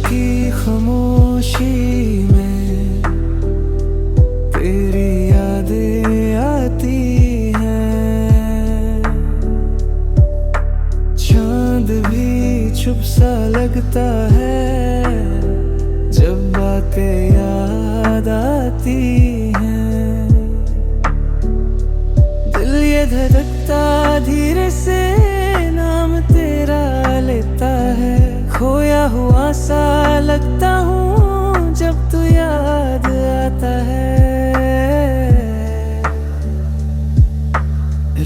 की खामोशी में तेरी यादें आती हैं। चांद भी चुप सा लगता है जब बातें याद आती हैं। दिल ये धड़कता धीरे से नाम तेरा लेता है। खोया हुआ सा लगता हूँ जब तू याद आता है।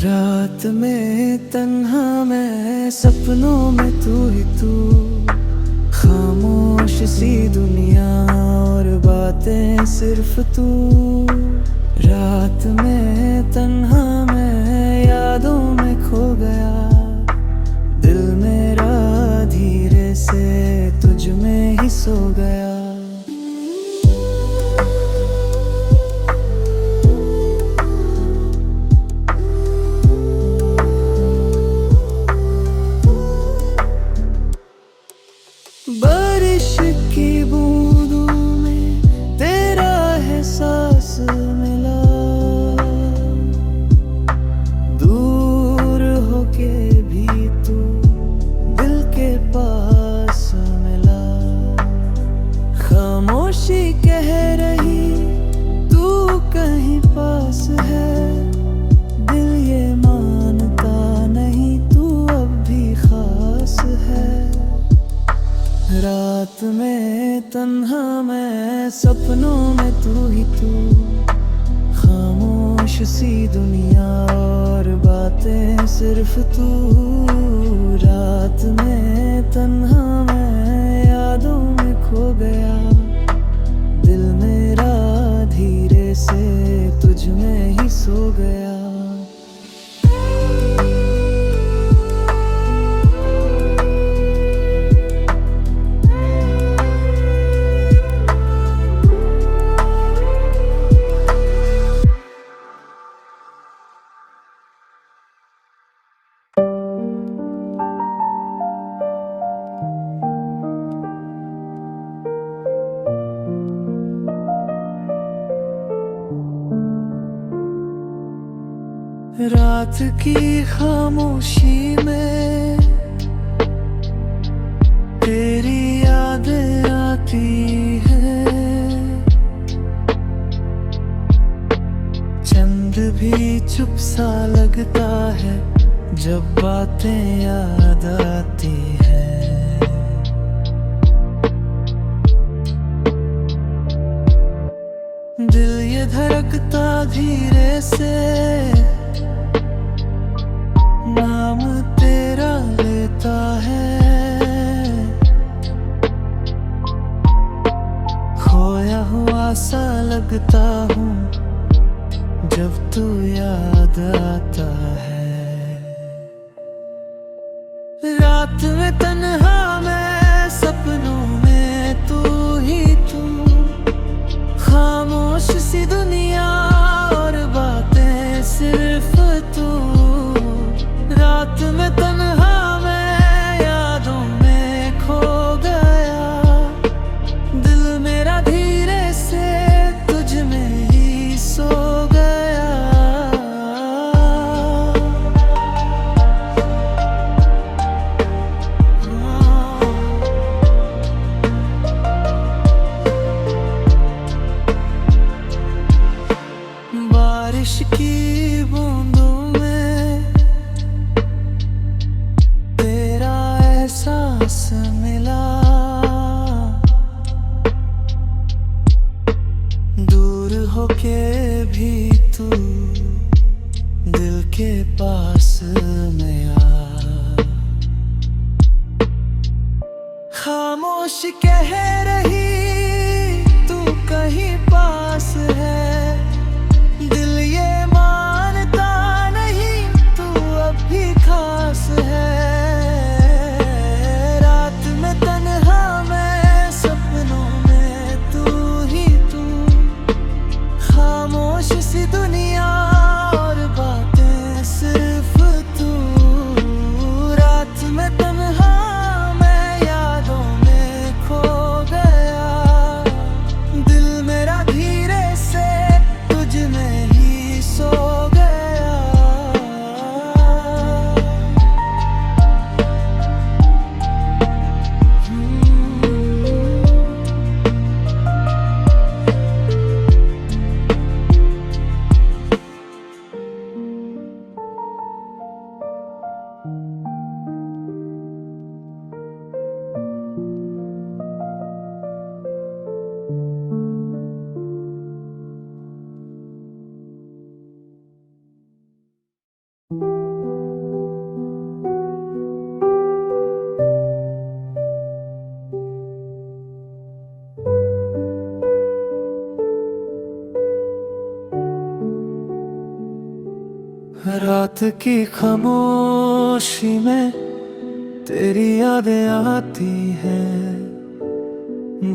रात में तन्हा मैं सपनों में तू ही तू। खामोश सी दुनिया और बातें सिर्फ तू। रात में तन्हा मैं यादों में खो गया। दिल मेरा धीरे से तुझ में ही सो गया। बारिश की बूंदों में तेरा एहसास मिला। दूर होके भी तू दिल के पास मिला। खामोशी कह रही तू कहीं पास है। दिल ये मानता नहीं तू अब भी खास है। रात में तन्हा मैं सपनों में तू ही तू। खामोश सी दुनिया और बातें सिर्फ तू। रात में तन्हा मैं यादों में खो गया। दिल मेरा धीरे से तुझ में ही सो गया। रात की खामोशी में तेरी यादें आती हैं। चंद भी चुप सा लगता है जब बातें याद आती हैं। दिल ये धड़कता धीरे से नाम तेरा लेता है। खोया हुआ सा लगता हूँ जब तू याद आता है। रात में तन्हा मैं सपनों में तू ही तू। खामोश सी दुनिया और बातें सिर्फ तू। रात में तन्हा मैं यादों में खो गया। दिल मेरा धीरे से तुझ में ही सो गया। बारिश की बूंदों एहसास मिला। दूर होके भी तू दिल के पास में आ। खामोश कह रही तू कहीं पास है। दिल ये मानता नहीं तू अब भी खास है। दुनिया और बातें सिर्फ रात की खामोशी में तेरी यादें आती हैं,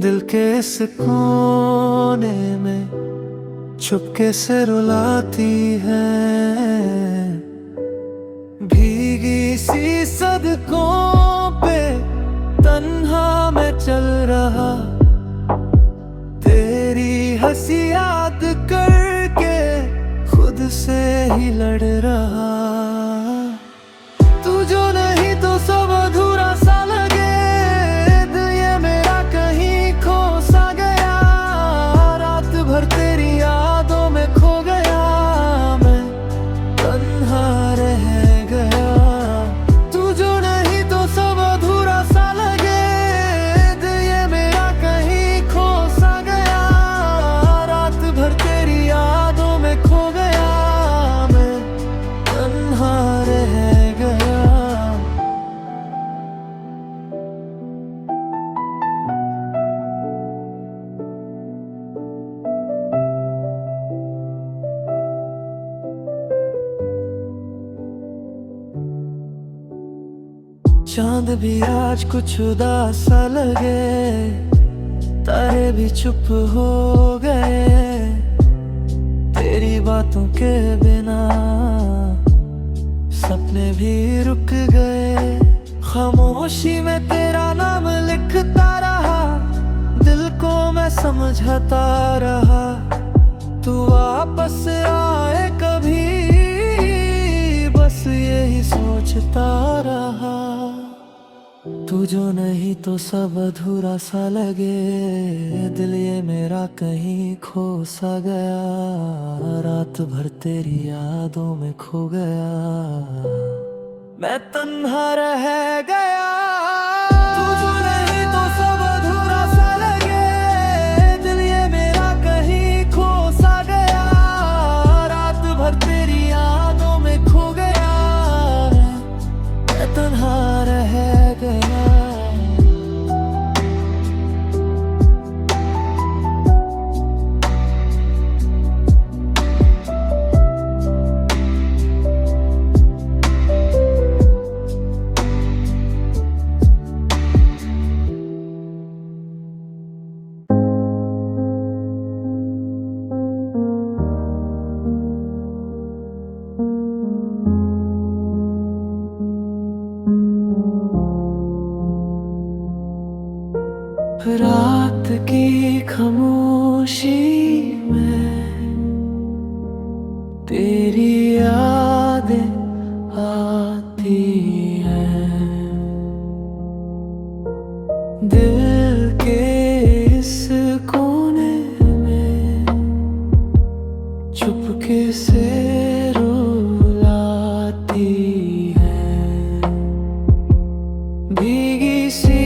दिल के इस कोने में चुपके से रुलाती है। भीगी सी सड़कों पे तन्हा मैं चल रहा, तेरी हंसी याद करके खुद से ही लड़ रहा। तू जो नहीं तो सब अधूरा सा लगे, दिल ये मेरा कहीं खो सा गया। रात भर तेरी यादों में खो गया, मैं तन्हा रह गया। तू जो नहीं तो सब अधूरा सा लगे, दिल ये मेरा कहीं खो सा गया। रात भर तेरी यादों में खो गया, मैं तन्हा रह गया। चांद भी आज कुछ उदास सा लगे, तारे भी चुप हो गए। तेरी बातों के बिना सपने भी रुक गए। खामोशी में तेरा नाम लिखता रहा, दिल को मैं समझाता रहा। तू वापस आए कभी, बस यही सोचता रहा। तू जो नहीं तो सब अधूरा सा लगे, दिल ये मेरा कहीं खो सा गया। रात भर तेरी यादों में खो गया, मैं तन्हा रह गया। तू जो नहीं तो सब अधूरा सा लगे, दिल ये मेरा कहीं खो सा गया। रात भर तेरी यादों में खो गया, मैं तन्हा रह गया। रात की खामोशी में तेरी यादें आती हैं, दिल के इस कोने में चुपके से रुलाती है। भीगी सी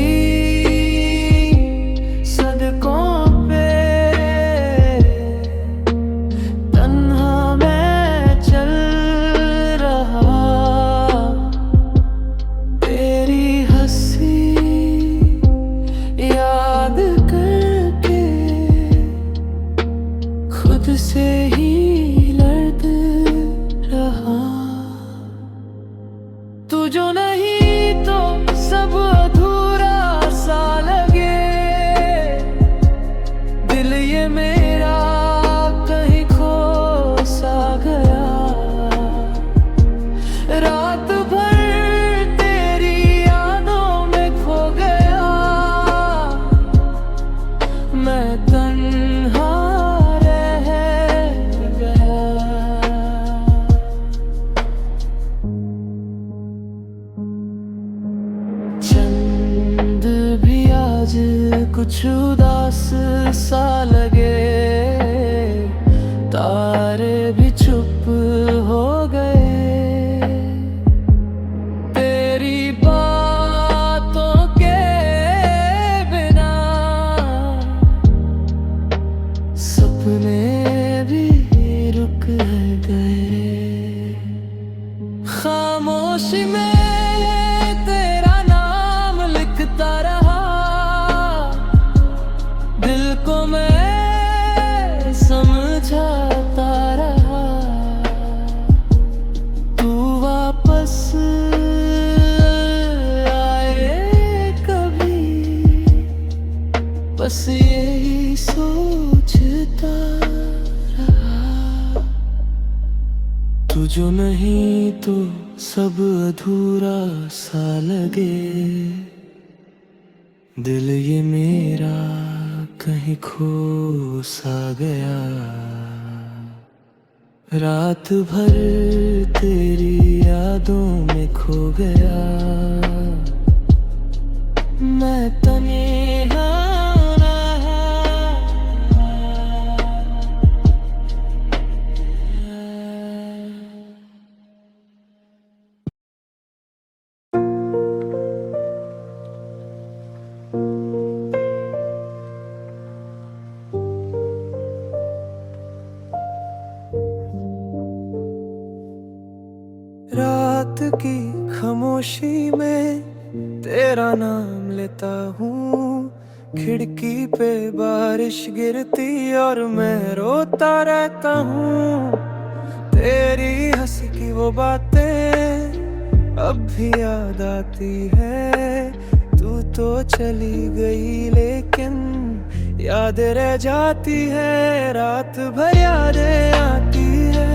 से ही लड़ रहा। तू जो नहीं तो सब अधूरा सा लगे, दिल ये मेरा कहीं खो सा गया। रात भर तेरी यादों में खो गया, मैं तन्हा कुछ उदास सा लगे, तारे भी चुप हो गए। तेरी बातों के बिना सपने भी रुक गए। खामोशी में तेरा नाम लिखता रहा, दिल को मैं समझाता रहा। जो नहीं तो सब अधूरा सा लगे। दिल ये मेरा कहीं खो सा गया। रात भर तेरी यादों में खो गया। मैं तन्हा रात की खामोशी में तेरा नाम लेता हूँ। खिड़की पे बारिश गिरती और मैं रोता रहता हूँ। तेरी हंसी की वो बातें अब भी याद आती है। तू तो चली गई लेकिन यादें रह जाती है। रात भर यादें आती है,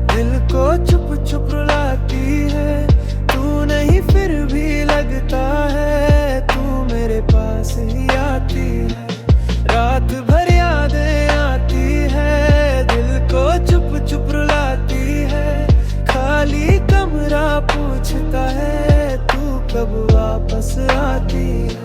दिल को चुप चुप रुलाती है। तू नहीं फिर भी लगता है, तू मेरे पास ही आती है। रात भर यादें आती है, दिल को चुप चुप रुलाती है। खाली कमरा पूछता है, तू कब वापस आती है।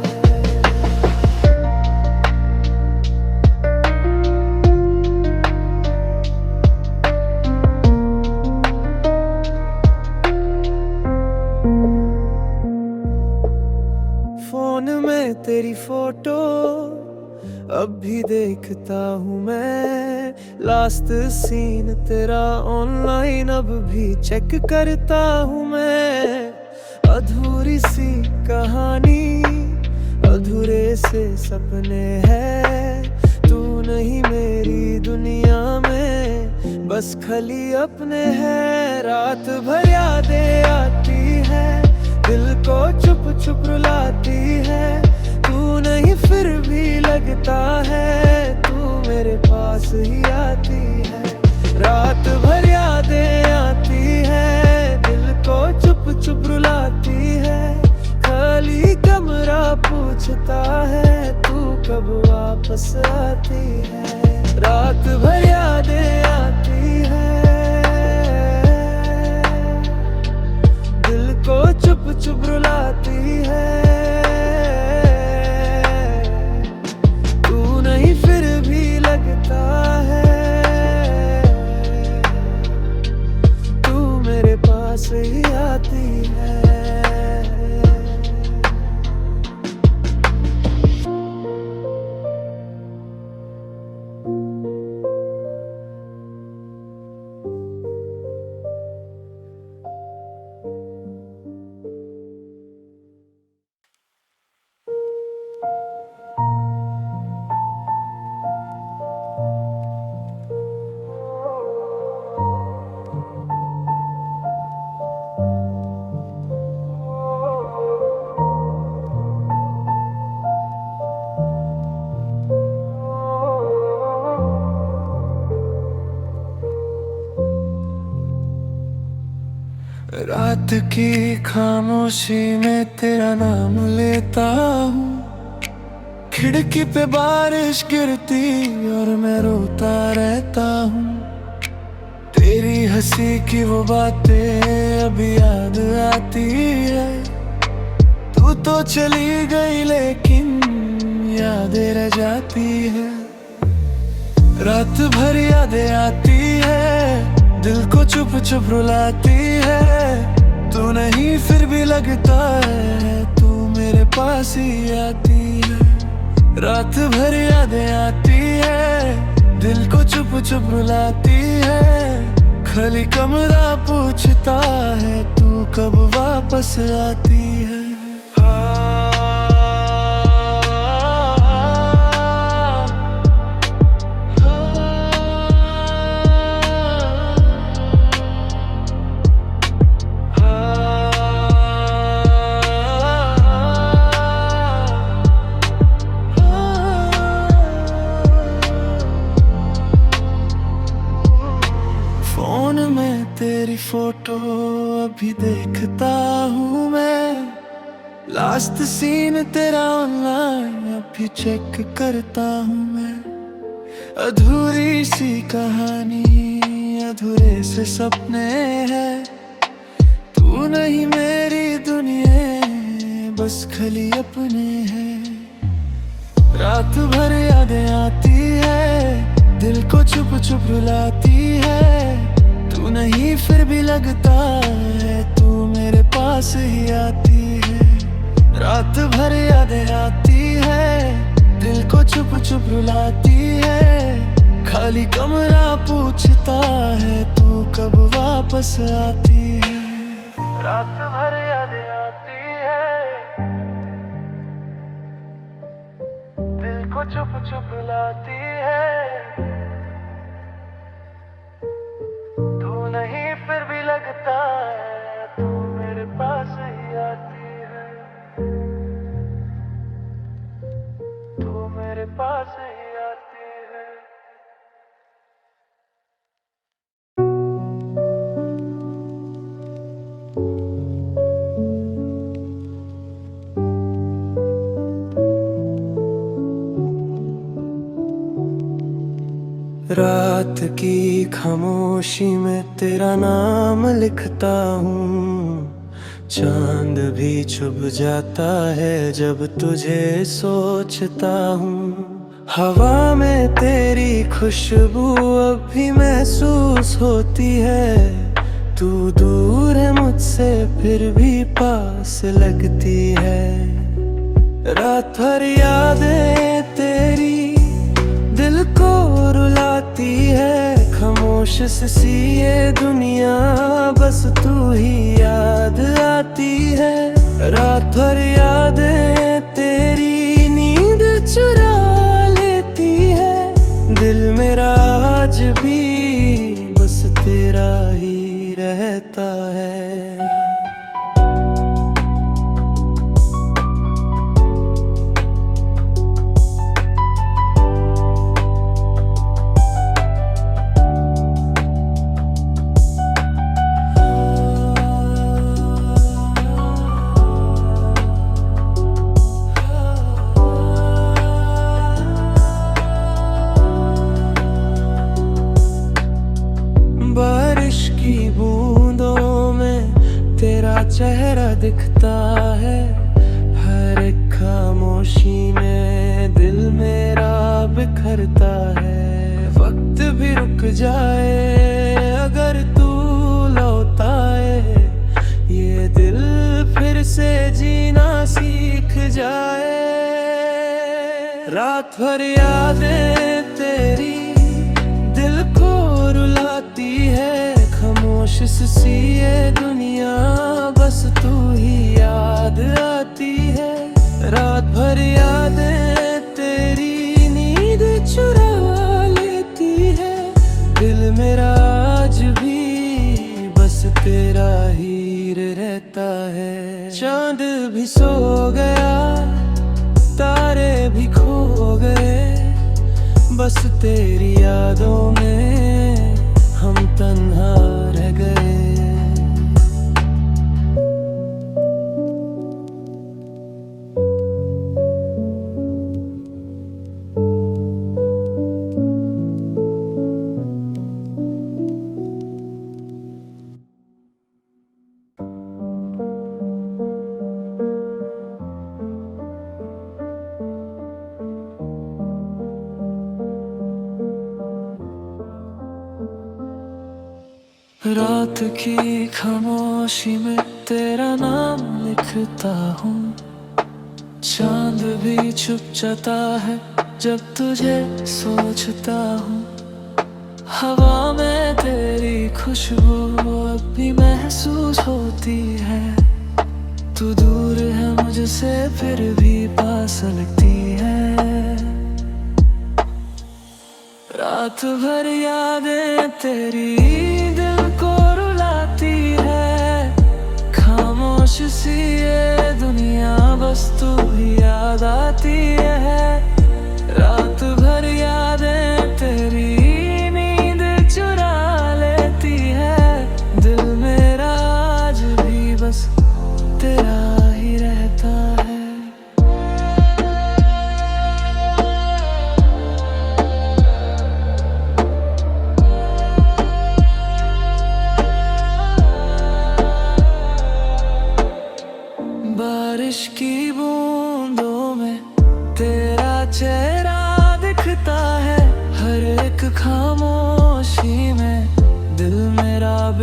फोन में तेरी फोटो अब भी देखता हूँ मैं। लास्ट सीन तेरा ऑनलाइन अब भी चेक करता हूँ मैं। अधूरी सी कहानी, अधूरे से सपने हैं। तू नहीं मेरी दुनिया में, बस खली अपने हैं। रात भर यादें आती है, दिल को चुप चुप रुलाती है। तू नहीं फिर भी लगता है, तू मेरे पास ही आती है। रात भर यादें आती है, दिल को चुप चुप रुलाती है। खाली कमरा पूछता है, तू कब वापस आती है। रात भर यादें आती है, दिल को चुप चुप रुलाती है। तू नहीं फिर भी लगता है, तू मेरे पास ही आती है। रात की खामोशी में तेरा नाम लेता हूँ। खिड़की पे बारिश गिरती और मैं रोता रहता हूँ। तेरी हंसी की वो बातें अभी याद आती है। तू तो चली गई लेकिन यादें रह जाती है। रात भर यादें आती है, दिल को चुप चुप रुलाती है। तू नहीं फिर भी लगता है, तू मेरे पास ही आती है। रात भर यादें आती है, दिल को चुप चुप रुलाती है। खाली कमरा पूछता है, तू कब वापस आती है। फोन में तेरी फोटो अभी देखता हूँ मैं, लास्ट सीन तेरा ऑनलाइन अभी चेक करता हूँ मैं। अधूरी सी कहानी, अधूरे से सपने हैं, तू नहीं मेरी दुनिया बस खाली अपने हैं। रात भर यादें आती है, दिल को चुप चुप रुलाती है, तू नहीं फिर भी लगता है तू मेरे पास ही आती है। रात भर यादें आती है, दिल को चुप चुप रुलाती है, खाली कमरा पूछता है तू कब वापस आती है। रात भर यादें आती है, दिल को चुप चुप रुलाती है, तू नहीं फिर भी लगता है तू मेरे पास ही आती है, तू मेरे पास ही आती है। रात की खामोशी में तेरा नाम लिखता हूँ, चांद भी छुप जाता है जब तुझे सोचता हूँ। हवा में तेरी खुशबू अब भी महसूस होती है, तू दूर है मुझसे फिर भी पास लगती है। रात भर यादें तेरी दिल को रुलाती है, खामोश सी ये दुनिया बस तू ही याद आती है। रात भर यादें तेरी नींद चुरा लेती है, दिल मेरा आज भी बस तेरा ही रहता है। बारिश की बूंदों में तेरा चेहरा दिखता है, हर एक खामोशी में दिल मेरा बिखरता है। वक्त भी रुक जाए अगर तू लौट आए, ये दिल फिर से जीना सीख जाए। रात भर यादें तेरी दिल को रुलाती है, खामोश सी ये दुनिया बस तू ही याद आती है। रात भर यादें तेरी नींद चुरा लेती है, दिल मेरा आज भी बस तेरा ही रहता है। चांद भी सो गया, तारे भी खो गए, बस तेरी यादों में हम तन्हा रह गए। रात की खामोशी में तेरा नाम लिखता हूँ, चांद भी छुप जाता है जब तुझे सोचता हूँ। हवा में तेरी खुशबू अब भी महसूस होती है, तू दूर है मुझसे फिर भी पास लगती है। रात भर यादें तेरी दिल को रुलाती है, खामोश सी ये दुनिया बस तू ही याद आती है। रात भर यादें तेरी नींद चुरा लेती है, दिल में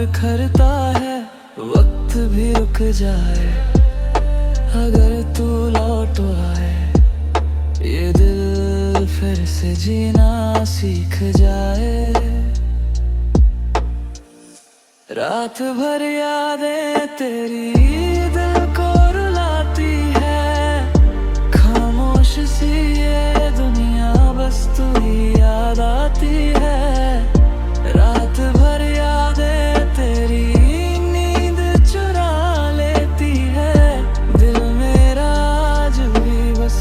बिखरता है, वक्त भी रुक जाए अगर तू लौट आए। ये दिल फिर से जीना सीख जाए। रात भर यादें तेरी दिल को रुलाती है, खामोश सी ये दुनिया बस तू ही याद आती है। रात भर यादें तेरी नींद चुरा लेती है, दिल मेरा आज भी बस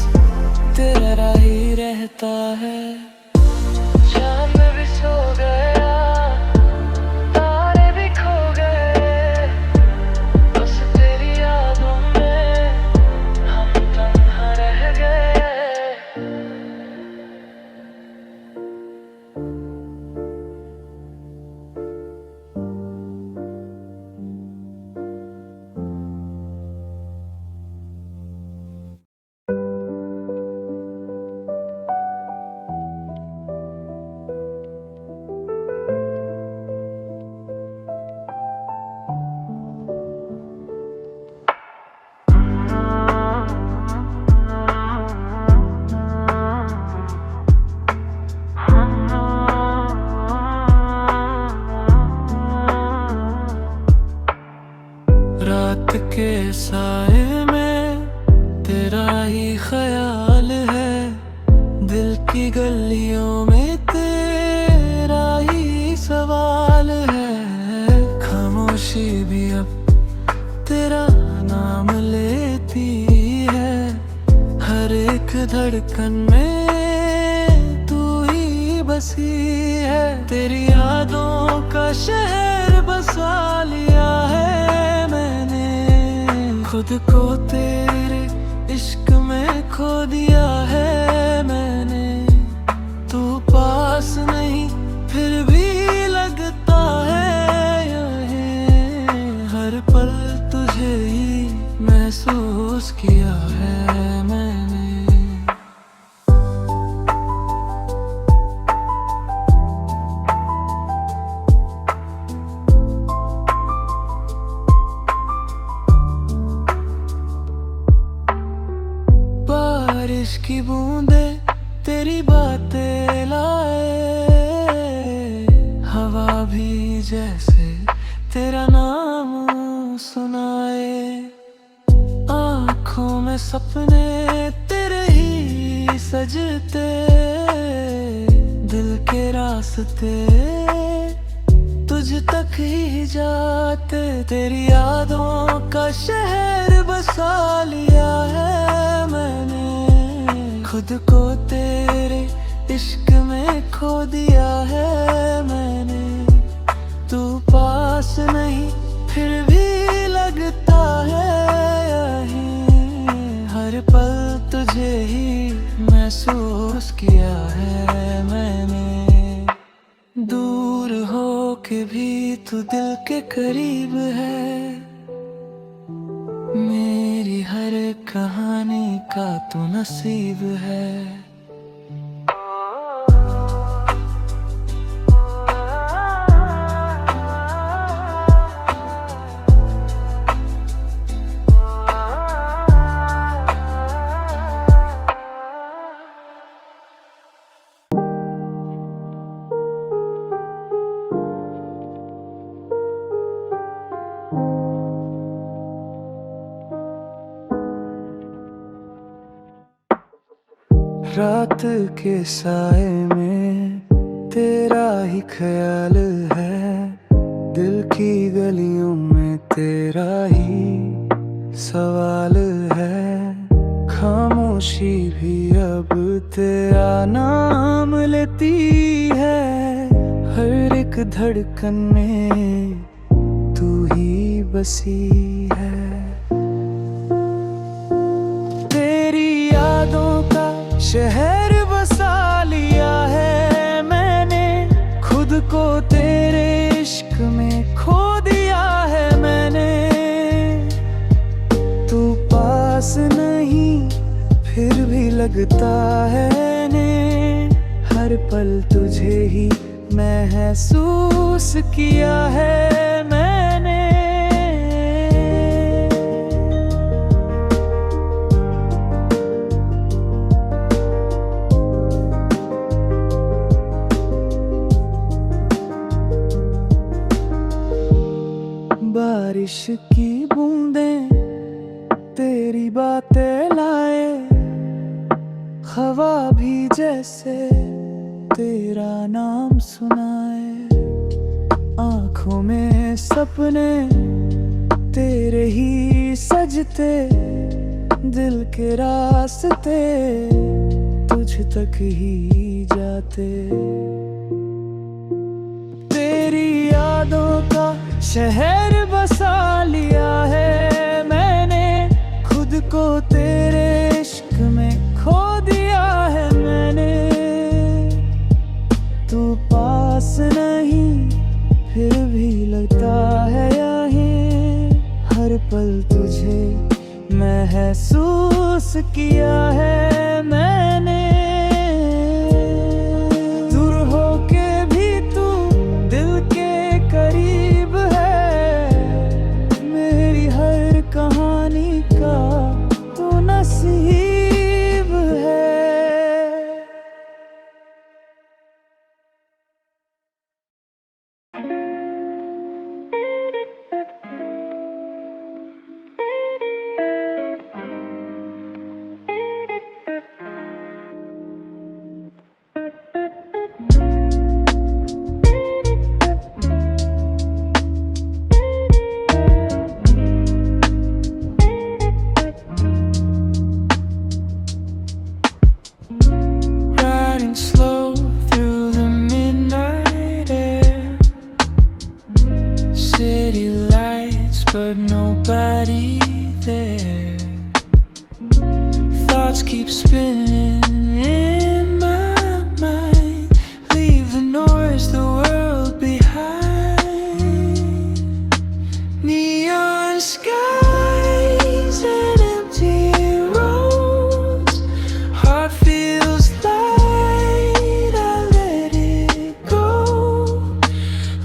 तेरा ही रहता है। चांद भी सो गया, तारे भी खो गए, बस तेरी यादों में हम तन्हा रह गए। रात के साए में तेरा ही ख्याल है, दिल की गलियों में तेरा ही सवाल है। खामोशी भी अब तेरा नाम लेती है, हर एक धड़कन में तू ही बसी है। तेरी यादों का शहर बसा लिया है मैंने, खुद को तेरे इश्क में खो दिया है मैंने। तू पास नहीं फिर भी लगता है यहीं, हर पल तुझे ही महसूस किया है मैंने। बारिश की बूंदे तेरी बातें लाए, हवा भी जैसे तेरा नाम सुनाए। आँखों में सपने तेरे ही सजते, दिल के रास्ते तुझ तक ही जाते। तेरी यादों का शहर बसा लिया है मैंने, खुद को तेरे इश्क में खो दिया है मैंने। तू पास नहीं फिर भी लगता है यहीं, हर पल तुझे ही महसूस किया है मैंने। दूर हो के भी तू दिल के करीब है, मेरी हर कहानी का तू नसीब है। रात के साए में तेरा ही ख्याल है, दिल की गलियों में तेरा ही सवाल है। खामोशी भी अब तेरा नाम लेती है, हर एक धड़कन में तू ही बसी है। तेरी यादों का शहर बसा लिया है मैंने, खुद को तेरे इश्क में खो दिया है मैंने। तू पास नहीं फिर भी लगता है ने, हर पल तुझे ही महसूस किया है मैंने। बारिश की बूंदें तेरी बातें लाए, हवा भी जैसे तेरा नाम सुनाए। आँखों में सपने तेरे ही सजते, दिल के रास्ते तुझ तक ही जाते। तेरी यादों का शहर बसा लिया है मैंने, खुद को तेरे इश्क में खो दिया है मैंने। तू पास नहीं फिर भी लगता है यहीं, हर पल तुझे महसूस किया है मैंने। दूर होके भी तू दिल के करीब है, मेरी हर कहानी का तू नसीब है। Riding slow through the midnight air, city lights but nobody there. Thoughts keep spinning in my mind, leave the noise, the world behind. Neon skies and empty roads, heart feels light, I let it go.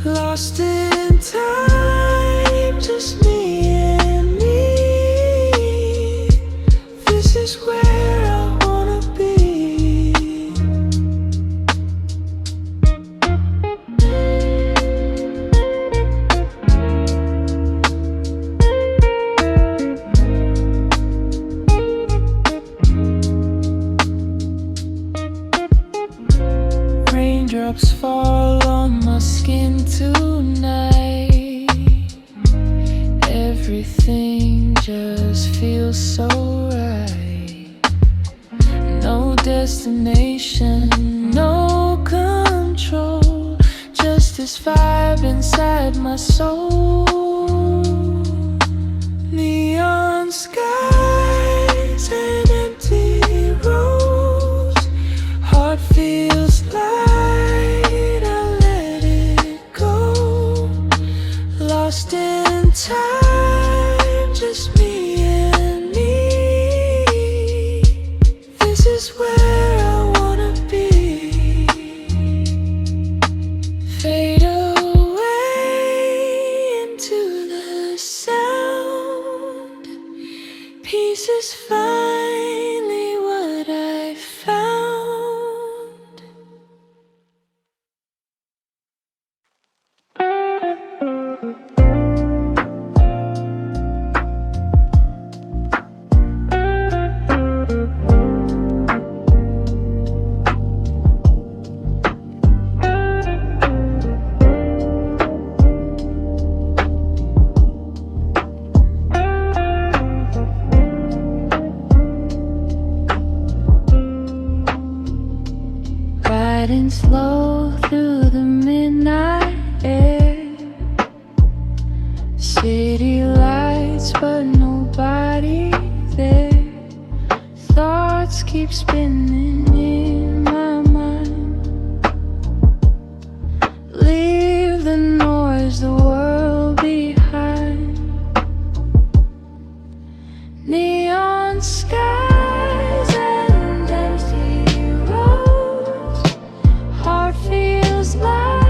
Lost in time, just me and me. This is where I wanna be. Raindrops fall on my skin tonight, everything just feels so right. No destination, no control, just this vibe inside my soul. Neon skies and empty roads, heart feels light, I let it go. Lost in time, just me and me. This is where I wanna be. Fade away into the sound. Peace is finally what I found. Riding slow through the midnight air, city lights but nobody there. Thoughts keep spinning in my mind, leave the noise, the world behind. Neon skies and empty roads, heart feels light.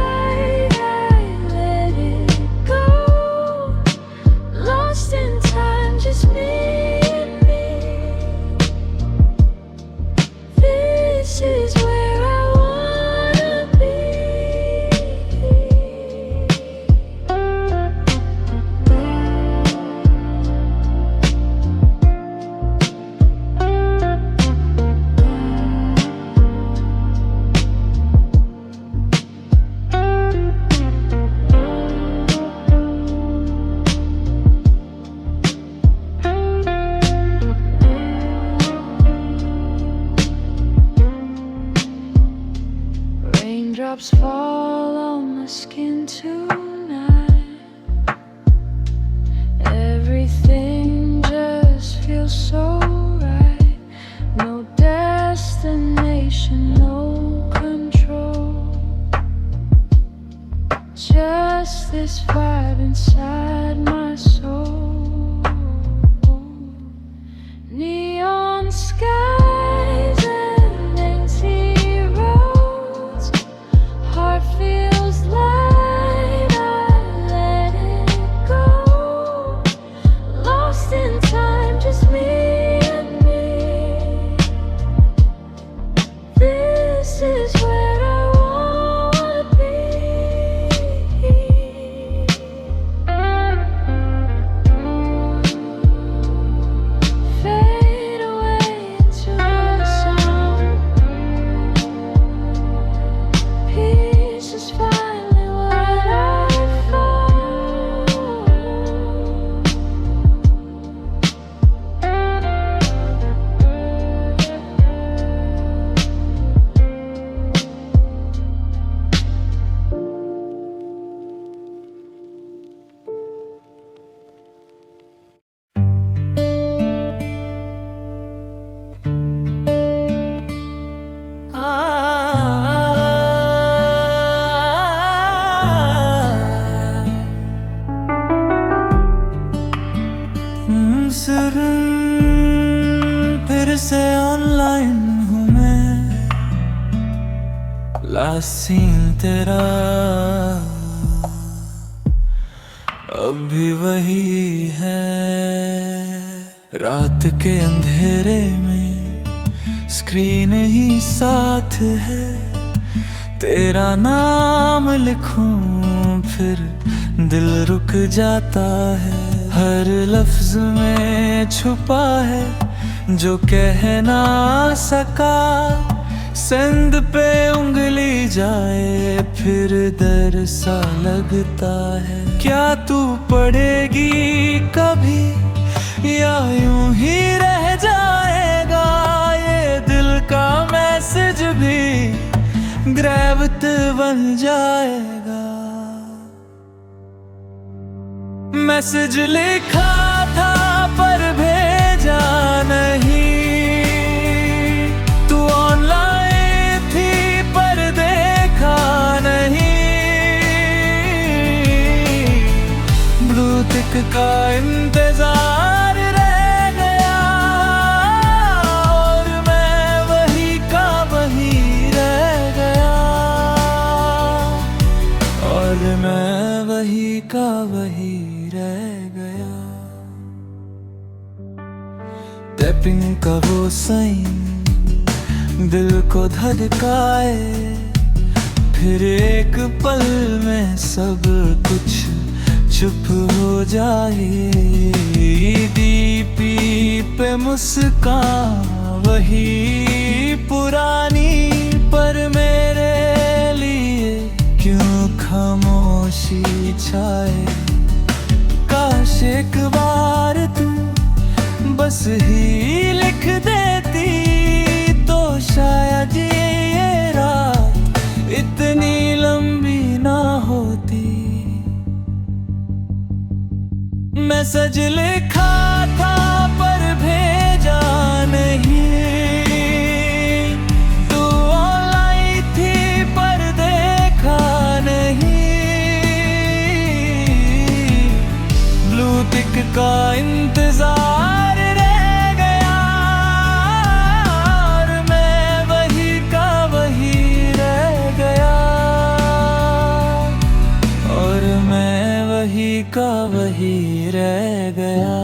fall on my skin tonight. Everything just feels so right. No destination, no control. Just this vibe inside my soul. Neon skies and empty roads. Heart feels light, I let it go. Lost in time, just me and me. This is where I wanna be. Fade away into the sound. Peace is finally what I found. फिर से online हूँ मैं, last scene तेरा अब भी वही है। रात के अंधेरे में स्क्रीन ही साथ है। तेरा नाम लिखूं फिर दिल रुक जाता है। हर लफ्ज में छुपा है जो कह ना सका। सेंध पे उंगली जाए फिर डर सा लगता है। क्या तू पढ़ेगी कभी या यूं ही रह जाएगा? ये दिल का मैसेज भी ग्रेविट बन जाएगा। मैसेज लिखा था पर भेजा नहीं। तू ऑनलाइन थी पर देखा नहीं। ब्लू टिक का इंतजार रह गया और मैं वही का वही रह गया। और मैं वही का वही रह गया। टैपिंग का वो साइन दिल को धड़काए, फिर एक पल में सब कुछ चुप हो जाए। डीपी पे मुस्कान वही पुरानी, पर मेरे लिए क्यों खामोशी छाए। काश एक बार तू बस ही लिख देती तो शायद ये रात इतनी लंबी ना होती। मैसेज लिखा था पर भेजा नहीं। तू ऑनलाइन थी पर देखा नहीं। ब्लू टिक का इंतजार रह गया और मैं वही का वही रह गया। और मैं वही का वही रह गया।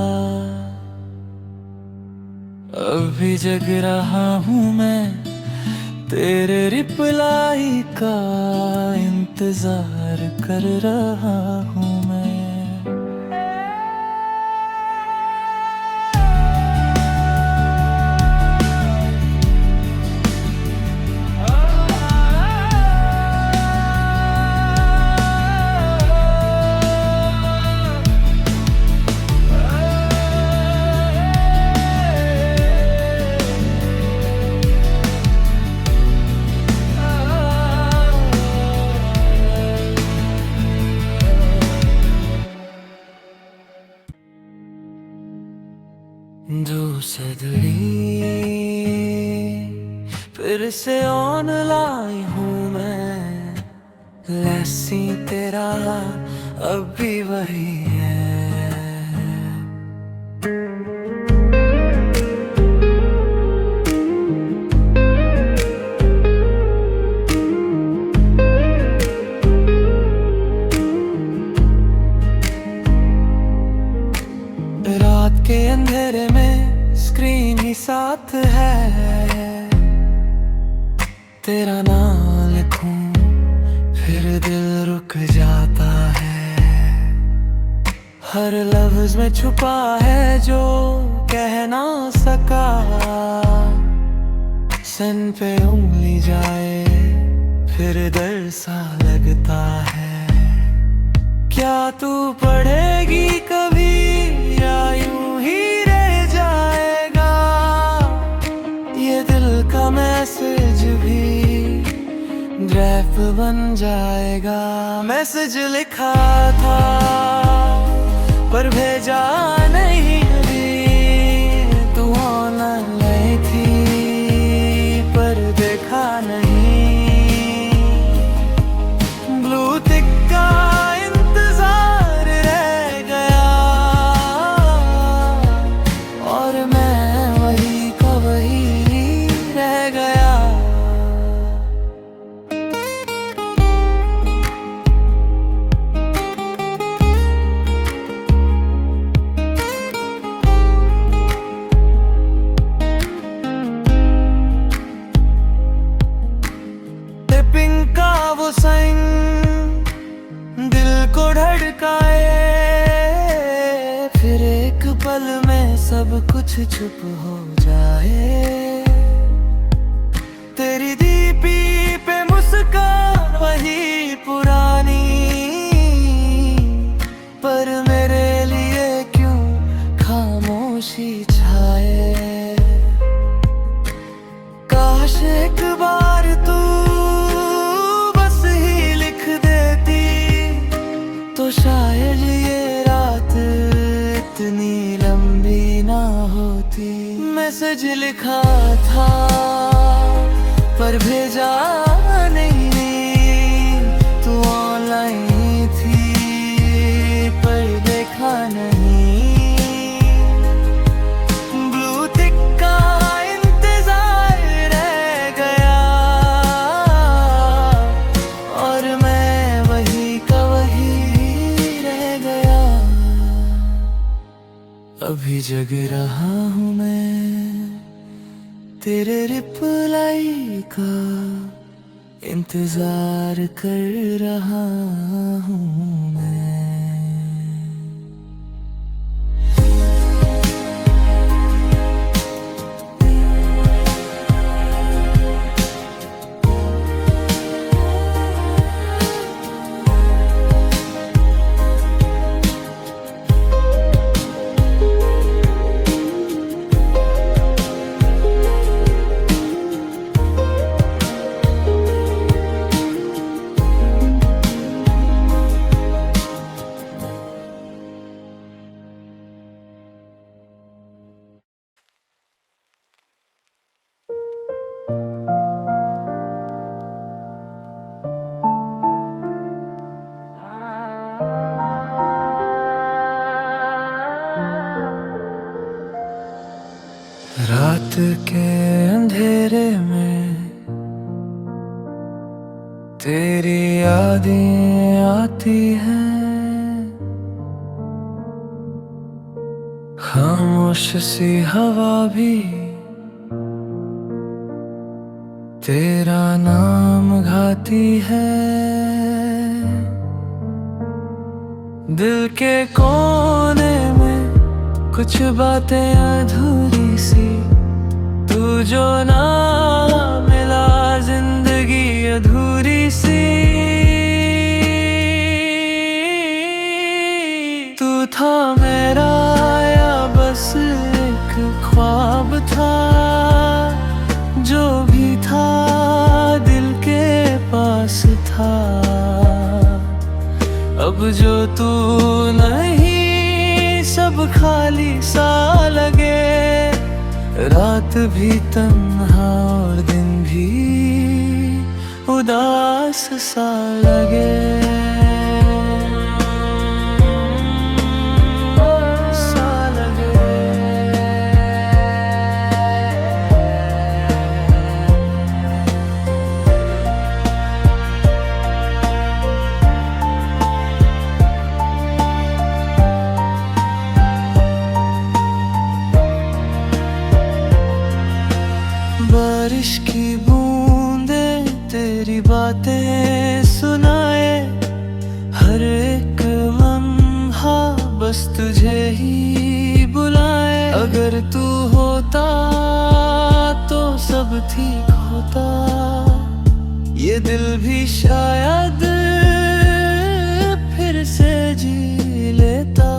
अभी जग रहा हूँ मैं तेरे रिप्लाई का इंतजार कर रहा हूँ मैं। सदड़ी फिर से ऑनलाइन हूँ मैं, लस्सी तेरा अब भी वही है। रात के अंधेरे में स्क्रीन ही साथ है, तेरा नाम लिखूं फिर दिल रुक जाता है। हर लफ्ज में छुपा है जो कह ना सका, सन पे उंगली जाए फिर दर्द सा लगता है। क्या तू पढ़ेगी कभी या यूं ही रह जाएगा, ये दिल का मैसेज भी ड्राफ्ट बन जाएगा। मैसेज लिखा था पर भेजा नहीं अभी, तू ऑनलाइन थी पर देखा नहीं। ब्लू टिक का इंतजार रह गया और मैं वही का वही रह गया। वो साइन दिल को धड़काए, फिर एक पल में सब कुछ चुप हो जाए। तेरी दीपी पे मुस्कान वही पुरानी, पर मेरे लिए क्यों खामोशी छाए। काश एक बार तू तो शायद ये रात इतनी लंबी ना होती। मैसेज लिखा था पर भेजा नहीं, तू ऑनलाइन थी पर देखा नहीं। ब्लू टिक का इंतजार रह गया और मैं वही का वही अभी जग रहा हूँ मैं, तेरे रिप्लाई का इंतजार कर रहा हूँ मैं। रात के अंधेरे में तेरी यादें आती हैं, खामोश सी हवा भी तेरा नाम गाती है। दिल के कोने में कुछ बातें अधूरी सी, तू जो ना मिला जिंदगी अधूरी सी। तू था मेरा या बस एक ख्वाब था, जो भी था दिल के पास था। अब जो तू नहीं सब खाली सा लगे, रात भी तन्हा और दिन भी उदास सा लगे, सा लगे। बारिश की बूंदे तेरी बातें सुनाए, हर एक लम्हा बस तुझे ही बुलाए। अगर तू होता तो सब ठीक होता, ये दिल भी शायद फिर से जी लेता।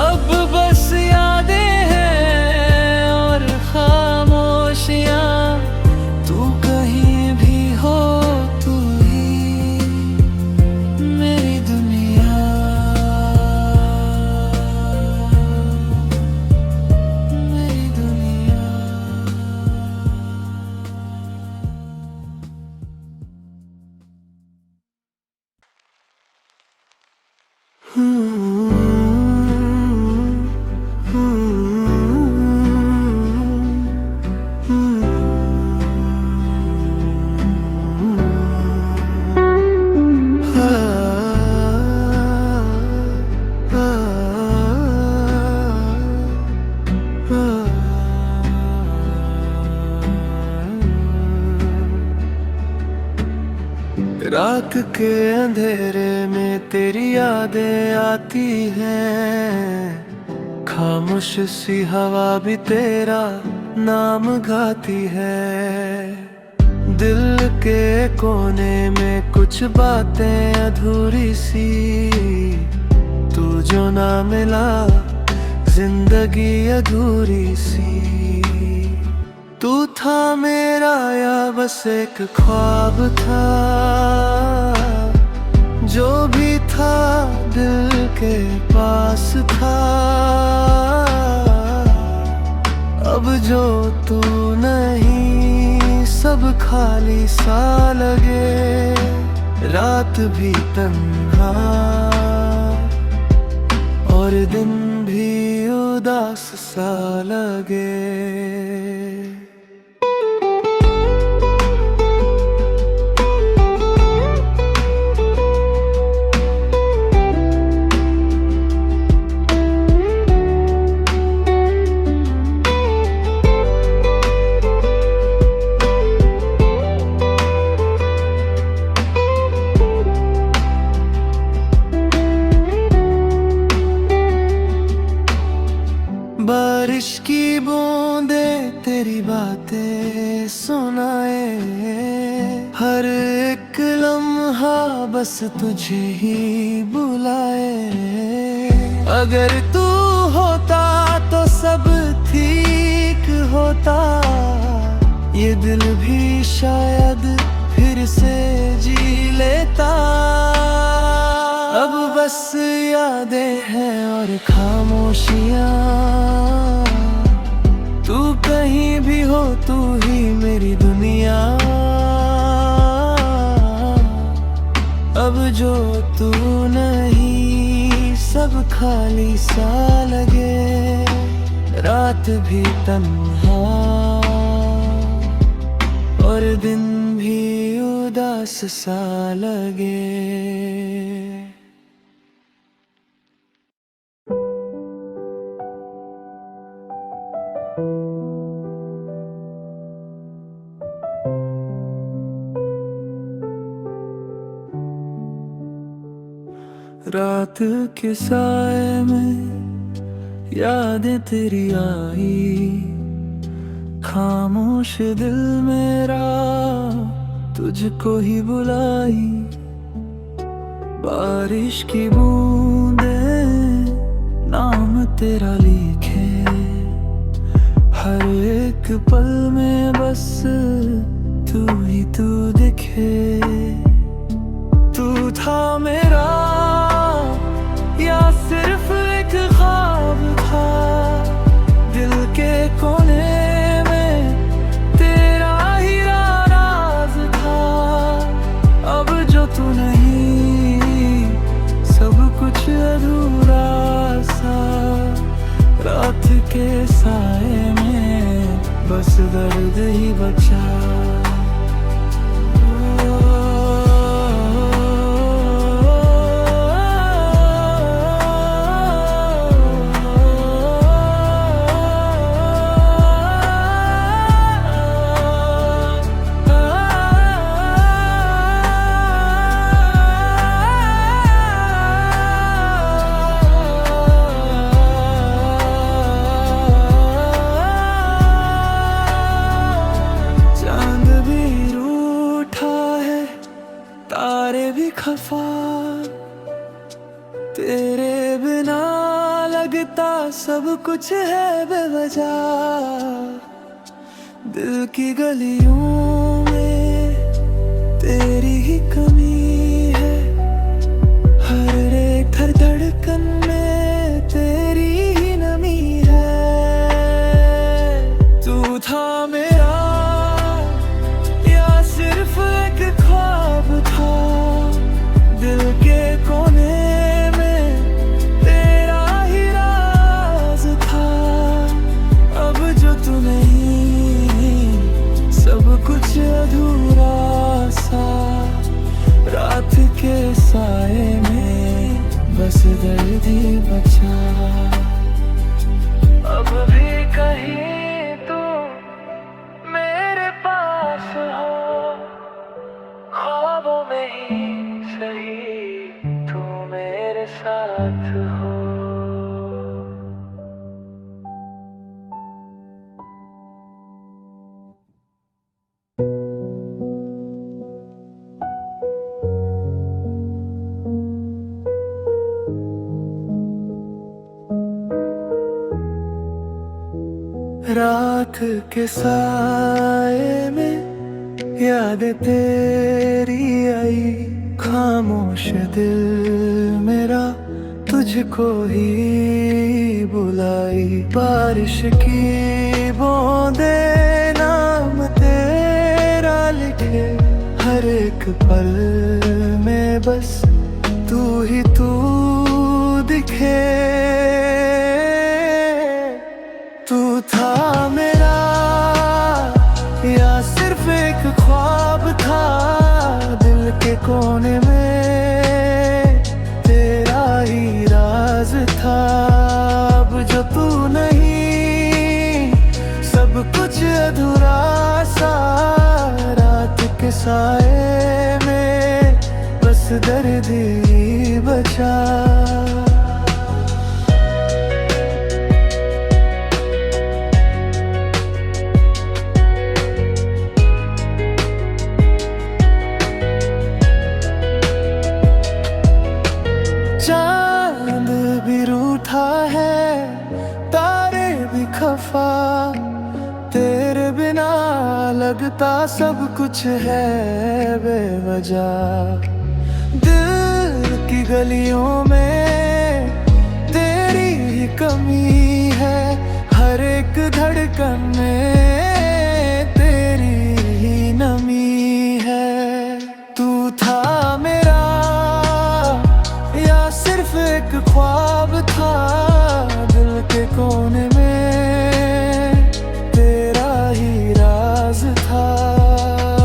अब बस यादें हैं और खामोशियां, तू कहीं भी हो तू ही मेरी दुनिया, मेरी दुनिया। रात के अंधेरे में तेरी यादें आती हैं, खामोश सी हवा भी तेरा नाम गाती है। दिल के कोने में कुछ बातें अधूरी सी, तू जो ना मिला जिंदगी अधूरी सी। तू था मेरा या बस एक ख्वाब था, जो भी था दिल के पास था। अब जो तू नहीं सब खाली सा लगे, रात भी तन्हा और दिन भी उदास सा लगे। बारिश की बूंदे तेरी बातें सुनाए, हर एक लम्हा बस तुझे ही बुलाए। अगर तू होता तो सब ठीक होता, ये दिल भी शायद फिर से जी लेता। अब बस यादें हैं और खामोशियां, तू कहीं भी हो तू ही मेरी दुनिया। अब जो तू नहीं सब खाली सा लगे, रात भी तन्हा और दिन भी उदास सा लगे। रात के साए में यादें तेरी आई, खामोश दिल मेरा तुझको ही बुलाई। बारिश की बूंदें नाम तेरा लिखे, हर एक पल में बस तू ही तू दिखे। तू था मेरा या सिर्फ एक ख्वाब था, दिल के कोने में तेरा ही राज था। अब जो तू नहीं, सब कुछ अधूरा सा। रात के साए में बस दर्द ही बचा। तारे भी खफा, तेरे बिना लगता सब कुछ है बेवजह। दिल की गलियों में तेरी ही कमी है, हर एक धड़कन में तेरी ही नमी है। तू था मेरा या सिर्फ एक ख्वाब था, दिल के कोने में तेरा ही राज था। अब जो तू नहीं, सब कुछ अधूरा सा। रात के साए में बस दर्द ही बचा। अब भी कहीं तू मेरे पास हो, ख्वाबों में ही सही तू मेरे साथ हो। रात के साए में यादें तेरी आई, खामोश दिल मेरा तुझको ही बुलाई। बारिश की बूंदे नाम तेरा लिखे, हर एक पल में बस तू ही तू दिखे। तू था मेरा या सिर्फ एक ख्वाब था, दिल के कोने में तेरा ही राज था। अब जो तू नहीं, सब कुछ अधूरा सा। रात के साए में बस दर्द ही बचा। चांद भी रूठा है, तारे भी खफा, तेरे बिना लगता सब कुछ है बेवजह। दिल की गलियों में तेरी ही कमी है, हर एक धड़कन में तेरी ही नमी है। तू था मेरा या सिर्फ एक ख्वाब था, दिल के कोने में तेरा ही राज था।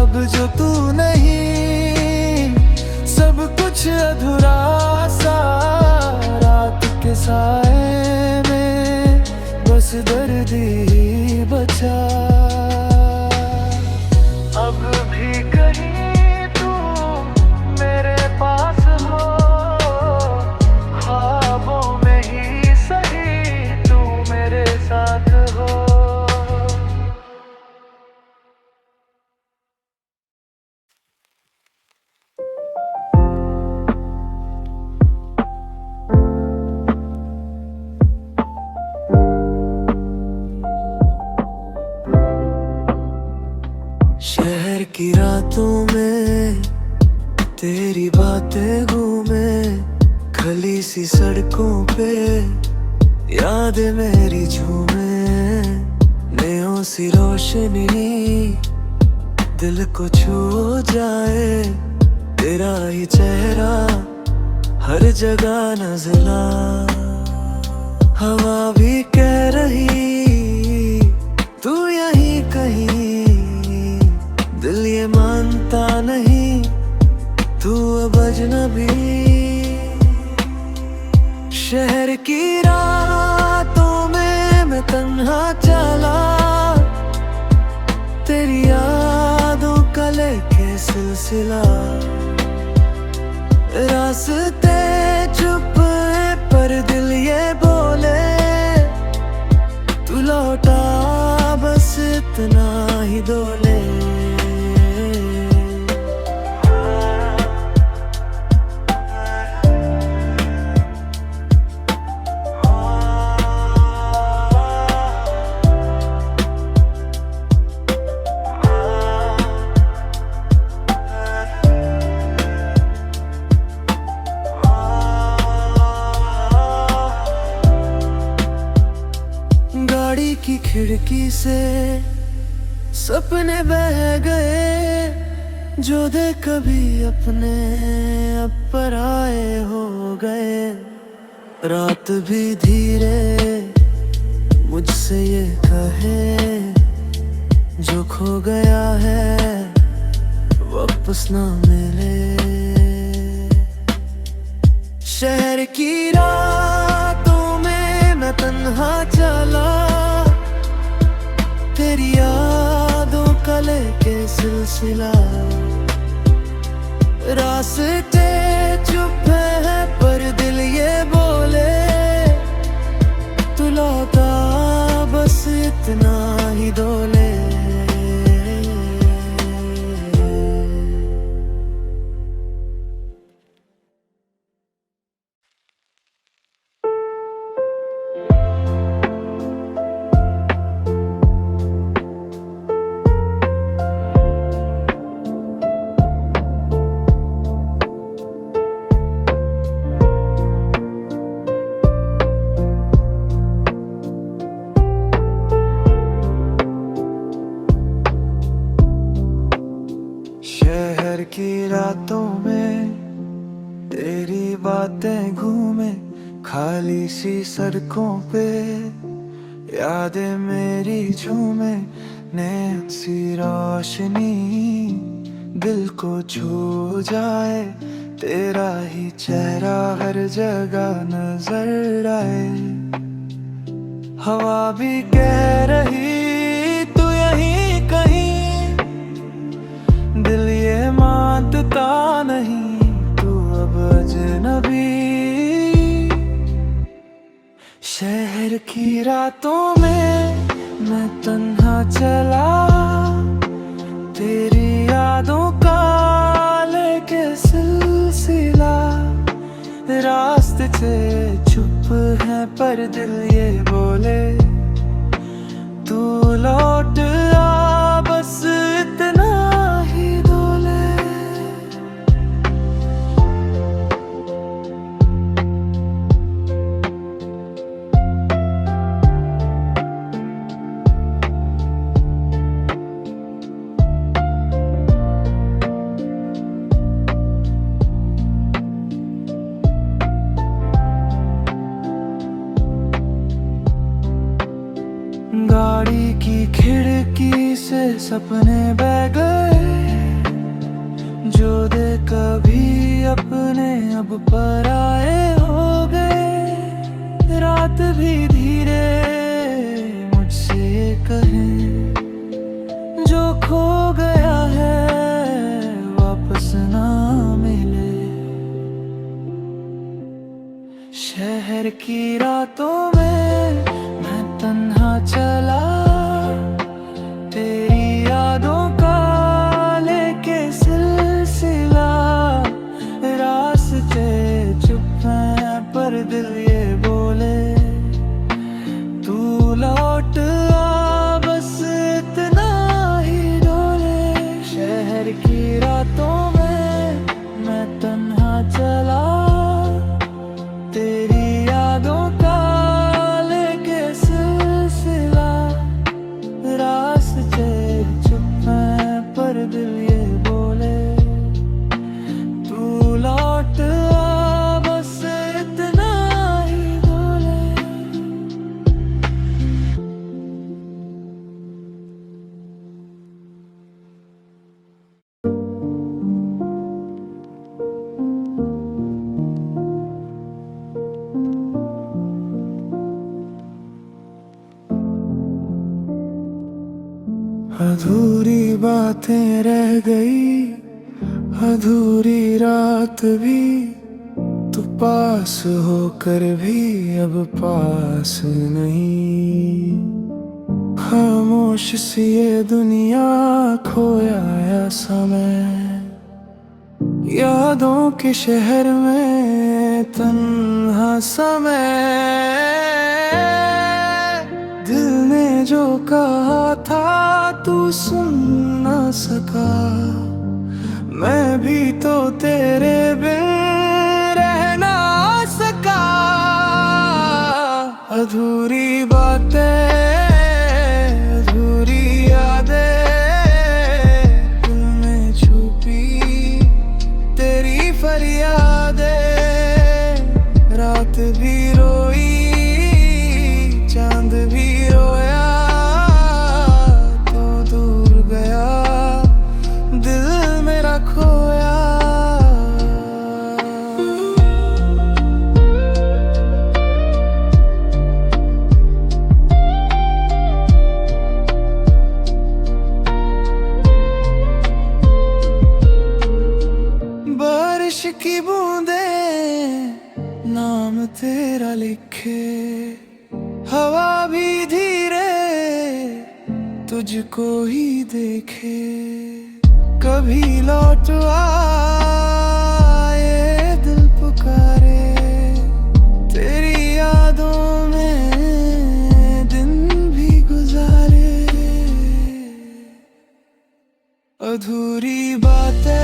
अब जो तू नहीं, सब कुछ अधूरा सा। रात के साए में बस दर्द ही बचा। अब भी कहीं तू मेरे पास हो, ख्वाबों में ही सही तू मेरे साथ हो। शहर की रातों में तेरी बातें घूमे खली सी सड़कों पे, याद मेरी झूमे नेहों सी रोशनी, दिल को छू जाए तेरा ही चेहरा हर जगह नजला। हवा भी कह रही तू यहीं कहीं, दिल ये मानता नहीं तू अब अजनबी। शहर की रातों में मैं तन्हा चला, तेरी यादों का लेके सिलसिला। रास्ते चुप है पर दिल ये बोले, तू लौटा बस इतना ही डोले। गाड़ी की खिड़की से सपने बह गए, जो दे कभी अपने अब पराए हो गए। रात भी धीरे मुझसे ये कहे, जो खो गया है वापस ना मिले। शहर की रातों में मैं तन्हा चला, तेरी यादों का लेके सिलसिला। रास्ते चुप है पर दिल ये बोले, तू लौटा बस इतना ही डोले। शहर की रातों में तेरी बातें घूमे खाली सी सड़कों पे, यादें मेरी झूमे नैन सी रोशनी, दिल को छू जाए तेरा ही चेहरा हर जगह नजर आए। हवा भी कह रही तू यहीं कहीं, दिल ये मानता नहीं तू अब अजनबी। शहर की रातों में मैं तन्हा चला, तेरी यादों का लेके सिलसिला। रास्ते से चुप है पर दिल ये बोले, तू लौट आ बस इतना ही डोले। गाड़ी की खिड़की से सपने बह गए, जो दे कभी अपने अब पराए हो गए। रात भी धीरे मुझसे कहे, जो खो गया है वापस ना मिले। शहर की रातों में मैं तन्हा चला, तेरी यादों का लेके सिलसिला। रास्ते चुप हैं पर दिल ये बोले, तू लौट आ बस अधूरी बातें रह गई, अधूरी रात भी, तू पास होकर भी अब पास नहीं। खामोश सी ये दुनिया, खोया या समय, यादों के शहर में तन्हा समय। दिल ने जो कहा था तू सुन ना सका, मैं भी तो तेरे बिन रह ना सका। अधूरी बातें, अधूरी यादें, दिल में छुपी तेरी फरियादें। रात भी रोई, चांद भी रोया, तू दूर गया, दिल मेरा खोया। बारिश की बूंदें नाम तेरा लिखे, हवा भी धीरे तुझको ही देखे। कभी लौट आए दिल पुकारे, तेरी यादों में दिन भी गुजारे। अधूरी बातें,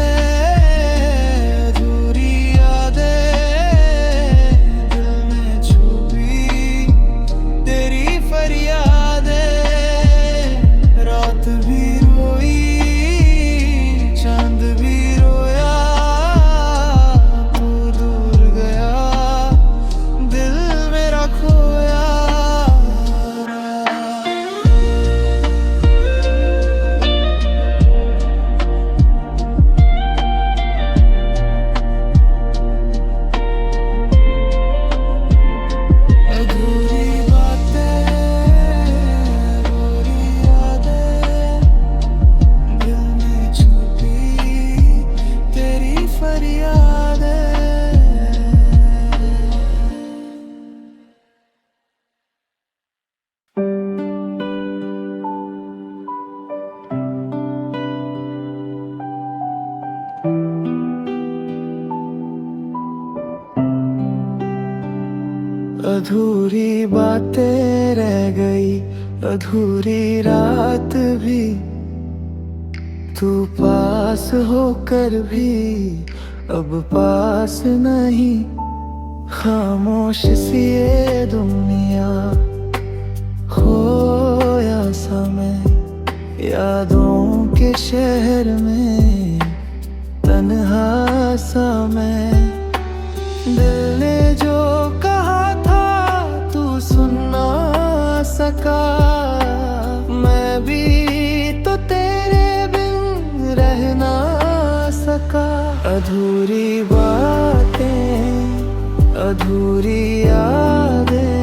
अधूरी बातें रह गई, अधूरी रात भी, तू पास होकर भी अब पास नहीं। खामोश सी ये दुनिया, खोया समय, यादों के शहर में तन्हा सा मैं। दिल ने जो कहा था तू सुन ना सका, मैं भी तो तेरे बिन रह ना सका। अधूरी बातें, अधूरी यादें,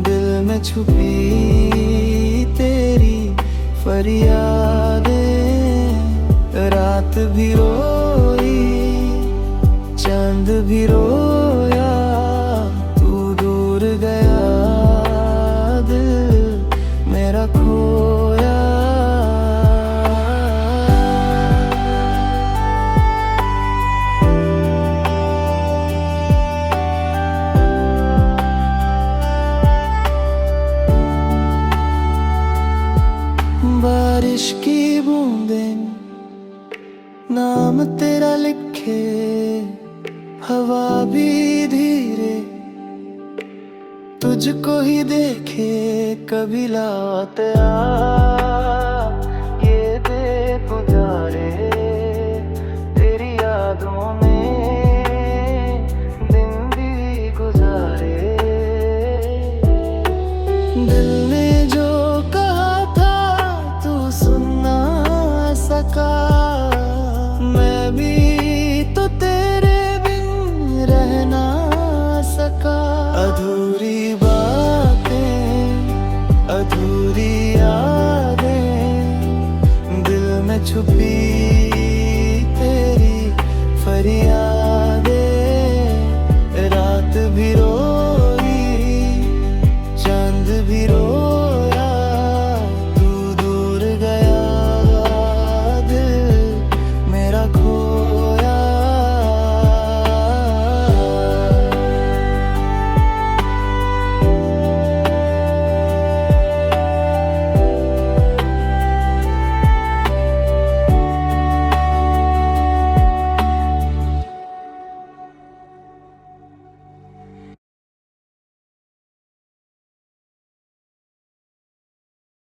दिल में छुपी तेरी फरियादें। रात भी रोई, चांद भी रोया, तू दूर गया, दिल मेरा खोया। बारिश की बूंदें नाम तेरा लिखे, हवा भी धीरे तुझको ही देखे। कभी लौट आ ये देख गुजारे, तेरी यादों में दिन भी गुजारे। दिल ने जो कहा था तू सुन ना सका, मैं भी तो तेरे बिन रह ना सका। अधूरी बातें, अधूरी यादें, में छुपी